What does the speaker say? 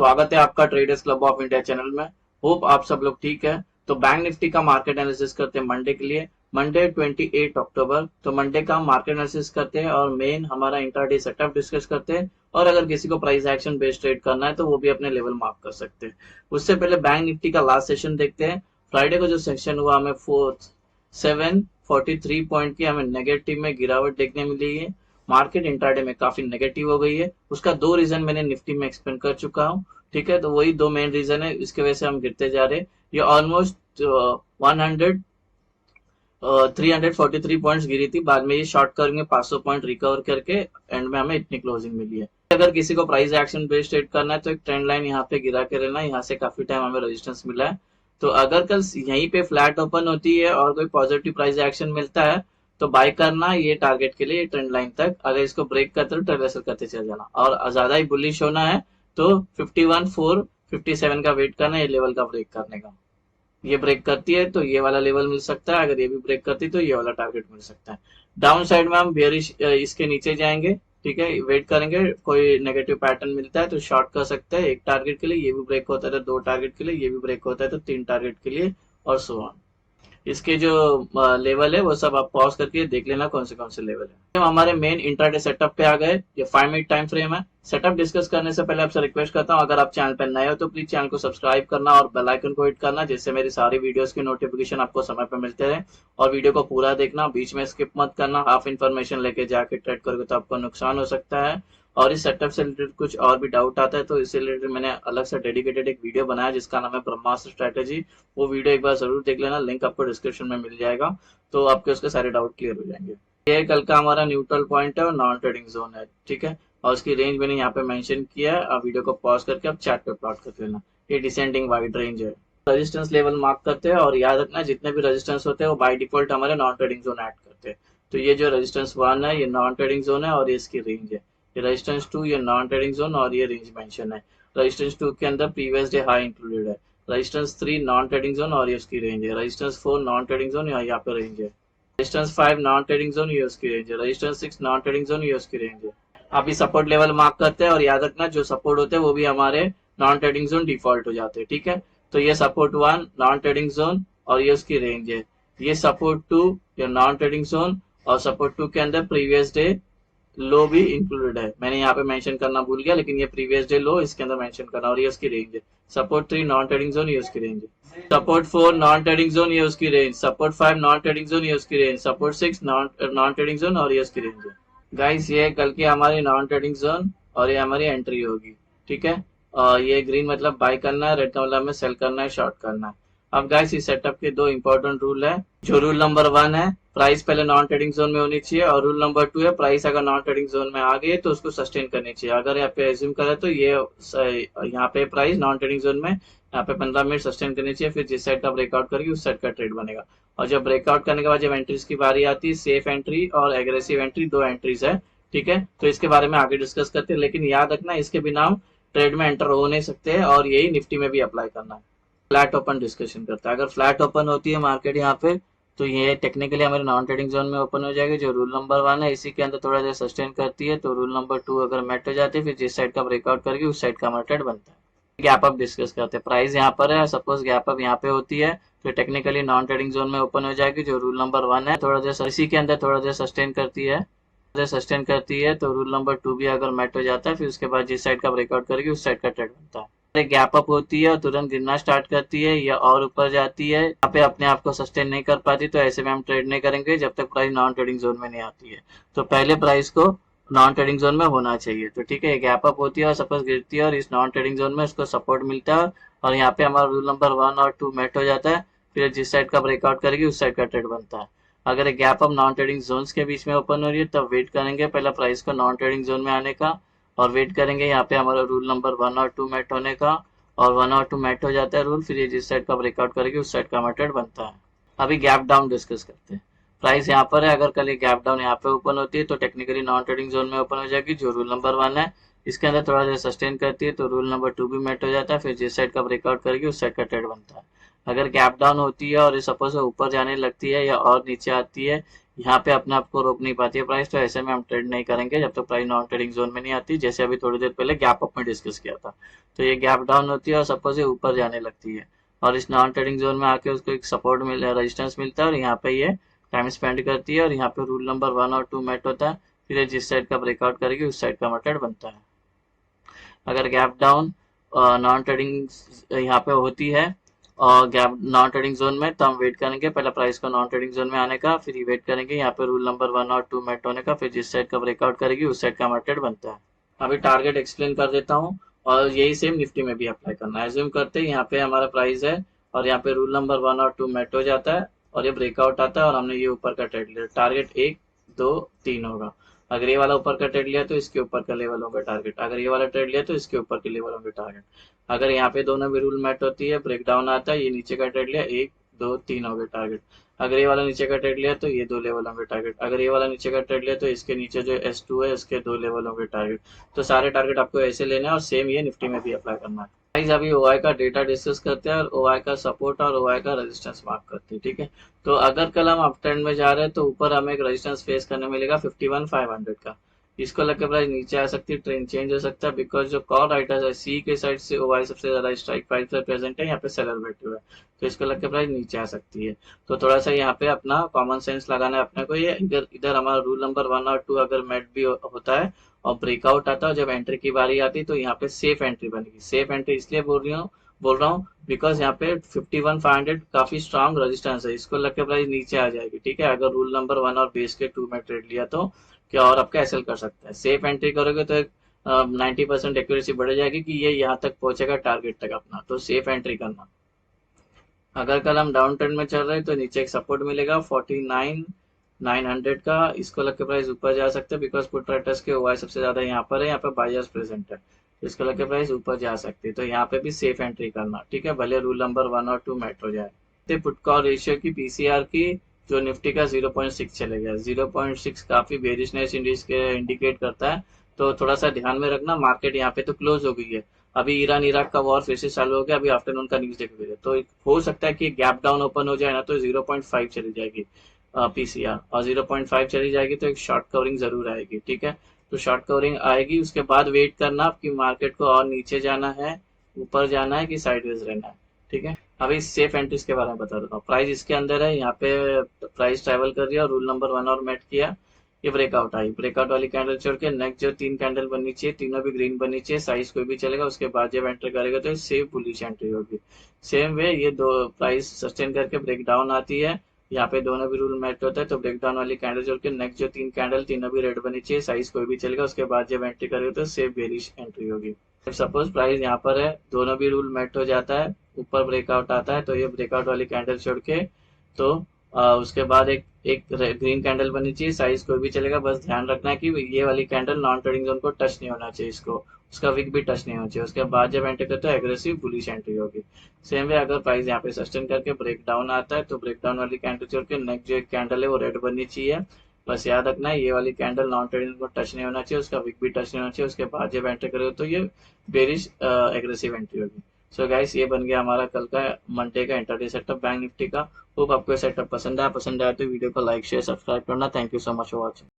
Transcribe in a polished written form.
स्वागत है आपका traders club of India channel में। होप आप सब लोग ठीक है। तो बैंक निफ्टी का मार्केट एनालिसिस करते हैं मंडे के लिए, मंडे 28 अक्टूबर। तो मंडे का मार्केट एनालिसिस करते हैं और मेन हमारा इंट्राडे सेटअप डिस्कस करते हैं। और अगर किसी को प्राइस एक्शन बेस्ड ट्रेड करना है तो वो भी अपने लेवल मार्क कर सकते हैं। उससे पहले बैंक निफ्टी का लास्ट सेशन देखते हैं। फ्राइडे को जो सेशन हुआ हमें 743 पॉइंट की हमें नेगेटिव में गिरावट देखने मिली है। मार्केट इंट्राडे में काफी नेगेटिव हो गई है। उसका दो रीजन मैंने निफ्टी में एक्सप्लेन कर चुका हूँ। ठीक है, तो वही दो मेन रीजन है, इसकी वजह से हम गिरते जा रहे हैं। ये ऑलमोस्ट 100 343 पॉइंट्स गिरी थी, बाद में ये शॉर्ट करेंगे 500 पॉइंट रिकवर करके एंड में हमें इतनी क्लोजिंग मिली है। अगर किसी को प्राइस एक्शन बेस्ड ट्रेड करना है तो एक ट्रेंड लाइन यहाँ पे गिरा के रहना, यहाँ से काफी टाइम हमें रेजिस्टेंस मिला है। तो अगर कल यहीं पे फ्लैट ओपन होती है और कोई पॉजिटिव प्राइस एक्शन मिलता है तो बाय करना ये टारगेट के लिए ट्रेंड लाइन तक। अगर इसको ब्रेक करते तो रिवर्सल करते चल जाना, और ज्यादा ही बुलिश होना है तो 51,457 का वेट करना, ये लेवल का ब्रेक करने का। ये ब्रेक करती है तो ये वाला लेवल मिल सकता है, अगर ये भी ब्रेक करती है तो ये वाला टारगेट मिल सकता है। डाउन साइड में हम बेयरिश इसके नीचे जाएंगे। ठीक है, वेट करेंगे, कोई नेगेटिव पैटर्न मिलता है तो शॉर्ट कर सकते हैं एक टारगेट के लिए, ये भी ब्रेक होता है तो दो टारगेट के लिए, ये भी ब्रेक होता है तो तीन टारगेट के लिए, और सो ऑन। इसके जो लेवल है वो सब आप पॉज करके देख लेना कौन से लेवल है। हम हमारे मेन इंट्राडे सेटअप पे आ गए। ये 5 मिनट टाइम फ्रेम है। सेटअप डिस्कस करने से पहले आपसे रिक्वेस्ट करता हूँ, अगर आप चैनल पर नए हो तो प्लीज चैनल को सब्सक्राइब करना और बेल आइकन को हिट करना, जिससे मेरी सारी वीडियोस की नोटिफिकेशन आपको समय पर मिलते रहे। और वीडियो को पूरा देखना, बीच में स्किप मत करना, हाफ इन्फॉर्मेशन लेके जाके ट्रेड करोगे तो आपको नुकसान हो सकता है। और इस सेटअप से रिलेटेड कुछ और भी डाउट आता है तो इससे रिलेटेड मैंने अलग से डेडिकेटेड एक वीडियो बनाया जिसका नाम है ब्रह्मास्त्र स्ट्रेटेजी। वो वीडियो एक बार जरूर देख लेना, लिंक आपको डिस्क्रिप्शन में मिल जाएगा, तो आपके उसके सारे डाउट क्लियर हो जाएंगे। ये कल का हमारा न्यूट्रल पॉइंट है और नॉन ट्रेडिंग जोन है। ठीक है, और उसकी रेंज मैंने यहाँ पे मेंशन किया है। आप वीडियो को पॉज करके आप चार्ट पे प्लॉट कर लेना। ये डिसेंडिंग वाइड रेंज है। रेजिस्टेंस लेवल मार्क करते हैं और याद रखना जितने भी रेजिस्टेंस होते हैं वो बाय डिफॉल्ट हमारे नॉन ट्रेडिंग जोन ऐड करते हैं। तो ये जो रेजिस्टेंस 1 है ये नॉन ट्रेडिंग जोन है और ये इसकी रेंज है। ये रेजिस्टेंस 2 ये नॉन ट्रेडिंग जोन और ये रेंज मेंशन है। रेजिस्टेंस 2 के अंदर प्रीवियस डे हाई इंक्लूडेड है। रेजिस्टेंस 3 नॉन ट्रेडिंग जोन और ये उसकी रेंज है। रेजिस्टेंस 4 नॉन ट्रेडिंग जोन, यहाँ पे रेंज है। रेजिस्टेंस 5 नॉन ट्रेडिंग जोन, ये उसकी रेंज है। रेजिस्टेंस 6 नॉन ट्रेडिंग जोन, ये उसकी रेंज है। अभी सपोर्ट लेवल मार्क करते हैं और याद रखना जो सपोर्ट होते हैं वो भी हमारे नॉन ट्रेडिंग जोन डिफॉल्ट हो जाते हैं। ठीक है, तो ये सपोर्ट 1 नॉन ट्रेडिंग जोन और ये उसकी रेंज है। ये सपोर्ट 2 ये नॉन ट्रेडिंग जोन और सपोर्ट 2 के अंदर प्रीवियस डे लो भी इंक्लूडेड है। मैंने यहाँ पे मेंशन करना भूल गया, लेकिन ये प्रीवियस डे लो इसके अंदर मेंशन करना, और ये उसकी रेंज है। सपोर्ट 3 नॉन ट्रेडिंग जोन, ये उसकी रेंज है। सपोर्ट 4 नॉन ट्रेडिंग जोन, ये उसकी range. Support 5 non trading zone, ये उसकी range. Support 6 non trading zone और ये उसकी रेंज है। गाइस ये कल की हमारी नॉन ट्रेडिंग जोन और ये हमारी एंट्री होगी। ठीक है, ये ग्रीन मतलब बाय करना है, रेड का मतलब में सेल करना है, शॉर्ट करना है। अब गाइस इस सेटअप के दो इंपॉर्टेंट रूल है। जो रूल नंबर 1 है, प्राइस पहले नॉन ट्रेडिंग जोन में होनी चाहिए, और रूल नंबर 2 है प्राइस अगर नॉन ट्रेडिंग जोन में आ गई तो उसको सस्टेन करनी चाहिए। अगर यहाँ पे एज्यूम करें तो ये यहाँ पे प्राइस नॉन ट्रेडिंग जोन में यहाँ पे 15 मिनट सस्टेन करनी चाहिए, फिर जिस साइड का ब्रेकआउट करेगी उस साइड का ट्रेड बनेगा। और जब ब्रेकआउट करने के बाद जब एंट्रीज की बारी आती है, सेफ एंट्री और एग्रेसिव एंट्री, दो एंट्रीज है। ठीक है, तो इसके बारे में आगे डिस्कस करते हैं, लेकिन याद रखना इसके बिना हम ट्रेड में एंटर हो नहीं सकते हैं, और यही निफ्टी में भी अप्लाई करना है। फ्लैट ओपन डिस्कशन करता है। अगर फ्लैट ओपन होती है मार्केट यहाँ पे तो ये टेक्निकली हमारे नॉन ट्रेडिंग जोन में ओपन हो जाएगी, जो रूल नंबर 1 है। इसी के अंदर थोड़ा देर सस्टेन करती है तो रूल नंबर 2 अगर मेट हो जाती है, फिर जिस साइड का ब्रेकआउट करेगी उस साइड का हमारा ट्रेड बनता है। गैप अप डिस्कस करते हैं। प्राइस यहाँ पर है, सपोज गैप अप यहाँ पे होती है तो टेक्निकली नॉन ट्रेडिंग जोन में ओपन हो जाएगी, जो रूल नंबर 1 है। थोड़ा देर इसी के अंदर थोड़ा देर सस्टेन करती है तो रूल नंबर 2 भी अगर मेट हो जाता है, फिर उसके बाद जिस साइड का ब्रेकआउट करेगी उस साइड का ट्रेड बनता है। गैप अप होती है और तुरंत गिरना स्टार्ट करती है या और ऊपर जाती है, यहाँ पे अपने आप को सस्टेन नहीं कर पाती, तो ऐसे में हम ट्रेड नहीं करेंगे जब तक प्राइस नॉन ट्रेडिंग जोन में नहीं आती है। तो पहले प्राइस को नॉन ट्रेडिंग जोन में होना चाहिए। तो ठीक है, गैप अप होती है और सपोज गिरती है और इस नॉन ट्रेडिंग जोन में उसको सपोर्ट मिलता है, और यहाँ पे हमारा रूल नंबर 1 और 2 मेट हो जाता है, फिर जिस साइड का ब्रेकआउट करेगी उस साइड का ट्रेड बनता है। अगर एक gap up non trading zones के बीच में ओपन हो रही है तब वेट करेंगे पहला प्राइस को नॉन ट्रेडिंग जोन में आने का, और वेट करेंगे यहाँ पे हमारा रूल नंबर 1 और 2 मेट होने का, और 1 और 2 मेट हो जाता है रूल, फिर ये जिस साइड का ब्रेकआउट करेगी उस साइड का हमारा ट्रेड बनता है। अभी गैप डाउन डिस्कस करते हैं। प्राइस यहाँ पर है, अगर कल ये गैप डाउन यहाँ पे ओपन होती है तो टेक्निकली नॉन ट्रेडिंग जोन में ओपन हो जाएगी, जो रूल नंबर 1 है। इसके अंदर थोड़ा देर सस्टेन करती है तो रूल नंबर 2 भी मेट हो जाता है, फिर जिस साइड का ब्रेकआउट करेगी उस साइड का ट्रेड बनता है। अगर गैप डाउन होती है और सपोज ऊपर जाने लगती है या और नीचे आती है, यहाँ पे अपने आप को रोक नहीं पाती है प्राइस, तो ऐसे में हम ट्रेड नहीं करेंगे जब तक प्राइस नॉन ट्रेडिंग जोन में नहीं आती, जैसे अभी थोड़ी देर पहले गैप अप में डिस्कस किया था। तो ये गैप डाउन होती है और सपोज ये ऊपर जाने लगती है और इस नॉन ट्रेडिंग जोन में आके उसको एक सपोर्ट मिल रेजिस्टेंस मिलता है और यहाँ पे ये टाइम स्पेंड करती है और यहाँ पे रूल नंबर 1 और 2 मेट होता है, फिर ये जिस साइड का ब्रेकआउट करेगी उस साइड का मटेड बनता है। अगर गैप डाउन नॉन ट्रेडिंग यहाँ पे होती है और गैप नॉन ट्रेडिंग जोन में, तो हम वेट करेंगे पहले प्राइस को नॉन ट्रेडिंग जोन में आने का, फिर वेट करेंगे यहाँ पे रूल नंबर 1 और 2 मेट होने का, फिर जिस साइड का ब्रेकआउट करेगी उस साइड का मार्केट बनता है। अभी टारगेट एक्सप्लेन कर देता हूँ और यही सेम निफ्टी में भी अप्लाई करना है। एज्यूम करते हैं यहाँ पे हमारा प्राइस है और यहाँ पे रूल नंबर 1 और 2 मेट हो जाता है और ये ब्रेकआउट आता है और हमने ये ऊपर का ट्रेड लिया, टारगेट 1 2 3 होगा। अगर ये वाला ऊपर का ट्रेड लिया तो इसके ऊपर का लेवल होगा टारगेट, अगर ये वाला ट्रेड लिया तो इसके ऊपर के लेवल होंगे टारगेट। अगर यहाँ पे दोनों भी रूल मैट होती है, ब्रेक डाउन आता है, ये नीचे का ट्रेड लिया 1 2 3 हो गए टारगेट। अगर ये वाला नीचे का ट्रेड लिया तो ये 2 लेवल होंगे टारगेट, अगर ये वाला नीचे का ट्रेड लिया तो इसके नीचे जो S2 है इसके 2 लेवल होंगे टारगेट। तो सारे टारगेट आपको ऐसे लेने हैं और सेम ये निफ्टी में भी अप्लाई करना है। गाइस अभी ओआई का डेटा डिस्कस करते हैं और ओआई का सपोर्ट और ओआई का रेजिस्टेंस मार्क करते हैं, ठीक है। तो अगर कल हम अप ट्रेंड में जा रहे हैं तो ऊपर हमें एक रेजिस्टेंस फेस करने मिलेगा 51,500 का, इसको लेकर प्राइस नीचे आ सकती है, ट्रेंड चेंज हो सकता है, बिकॉज जो कॉल राइटर्स है सी के साइड से ओवाई सबसे ज्यादा स्ट्राइक प्राइस पर प्रेजेंट है, यहाँ पे सेलर बैठे हुए हैं, तो इसको लेकर प्राइस नीचे आ सकती है। तो थोड़ा सा यहाँ पे अपना कॉमन सेंस लगाना है अपने को, ये इधर इधर हमारा रूल नंबर 1 और 2 अगर मेट भी होता है और ब्रेकआउट आता है, जब एंट्री की बारी आती है तो यहाँ पे सेफ एंट्री बनेगी। सेफ एंट्री इसलिए बोल रहा हूँ बिकॉज यहाँ पे 51,500 काफी स्ट्रांग रेजिस्टेंस है, इसको लग के प्राइस नीचे आ जाएगी, ठीक है। अगर रूल नंबर 1 और बेस के 2 में ट्रेड लिया तो क्या और आपका एसएल कर सकता है। सेफ एंट्री करोगे तो 90% एक्यूरेसी बढ़ जाएगी कि ये यहाँ तक पहुंचेगा टारगेट तक अपना, तो सेफ एंट्री करना। अगर कल हम डाउन ट्रेंड में चल रहे हैं तो नीचे एक सपोर्ट मिलेगा 49,900 का, इसको लग के प्राइस ऊपर जा सकते हैं बिकॉज पुट राइटर्स के ओआई सबसे ज्यादा यहाँ पर है, यहाँ पे बायर्स प्रेजेंट है, तो इसको लग के प्राइस ऊपर जा सकती है, तो यहाँ पे भी सेफ एंट्री करना, ठीक है, भले रूल नंबर 1 और 2 मेट हो जाए। पुट कॉल रेशियो की पीसीआर की जो निफ्टी का 0.6 चले गया, 0.6 काफी बेरिशनेस इंडिकेट करता है, तो थोड़ा सा ध्यान में रखना। मार्केट यहाँ पे तो क्लोज हो गई है, अभी ईरान इराक का वॉर फिर से चालू हो गया, अभी आफ्टरनून का न्यूज देखोगे तो हो सकता है कि गैप डाउन ओपन हो जाए ना तो 0.5 चली जाएगी पीसीआर, और 0.5 चली जाएगी तो एक शॉर्ट कवरिंग जरूर आएगी, ठीक है। तो शॉर्ट कवरिंग आएगी, उसके बाद वेट करना आपकी मार्केट को और नीचे जाना है, ऊपर जाना है कि साइडवेज रहना है, ठीक है। अभी सेफ एंट्रीज के बारे में बता देता हूँ। प्राइस इसके अंदर है, यहाँ पे प्राइस ट्रैवल कर रही है और रूल नंबर 1 और मेट किया, ये ब्रेकआउट आई, ब्रेकआउट वाली कैंडल छोड़ के नेक्स्ट जो 3 कैंडल बननी चाहिए, तीनों भी ग्रीन बननी चाहिए, साइज कोई भी चलेगा, उसके बाद जब एंटर करेगा तो सेम बुलिश एंट्री होगी। सेम वे ये दो प्राइस सस्टेन करके ब्रेक डाउन आती है, यहाँ पे दोनों भी रूल मैच होता है, तो ब्रेक डाउन वाली कैंडल छोड़ के नेक्स्ट जो 3 कैंडल तीनों भी रेड बनी चाहिए, साइज कोई भी चलेगा, उसके बाद जब एंट्री करेगा तो सेम बेरिश एंट्री होगी। सपोज प्राइस यहाँ पर है, दोनों भी रूल मैट हो जाता है, ऊपर ब्रेकआउट आता है, तो ये ब्रेकआउट वाली कैंडल छोड़ के तो उसके बाद एक एक ग्रीन कैंडल बननी चाहिए, साइज कोई भी चलेगा, बस ध्यान रखना है कि ये वाली कैंडल नॉन ट्रेडिंग जोन को टच नहीं होना चाहिए, इसको उसका विक भी टच नहीं होना चाहिए, उसके बाद जब एंट्री करते हो एग्रेसिव बुलिश एंट्री होगी। सेम वे अगर प्राइस यहाँ पे सस्टेन करके ब्रेक डाउन आता है तो ब्रेक डाउन वाली कैंडल छोड़ के नेक्स्ट जो एक कैंडल है वो रेड बननी चाहिए, बस याद रखना है ये वाली कैंडल नॉन ट्रेडिंग को टच नहीं होना चाहिए, उसका विक भी टच नहीं होना चाहिए, उसके बाद जब एंट्री करोगे तो ये बेरिश एग्रेसिव एंट्री होगी। सो गाइस ये बन गया हमारा कल का मंडे का इंटरडे सेटअप बैंक निफ्टी का। होप आपको ये सेटअप पसंद आया तो वीडियो को लाइक शेयर सब्सक्राइब करना। Thank you so much for watching.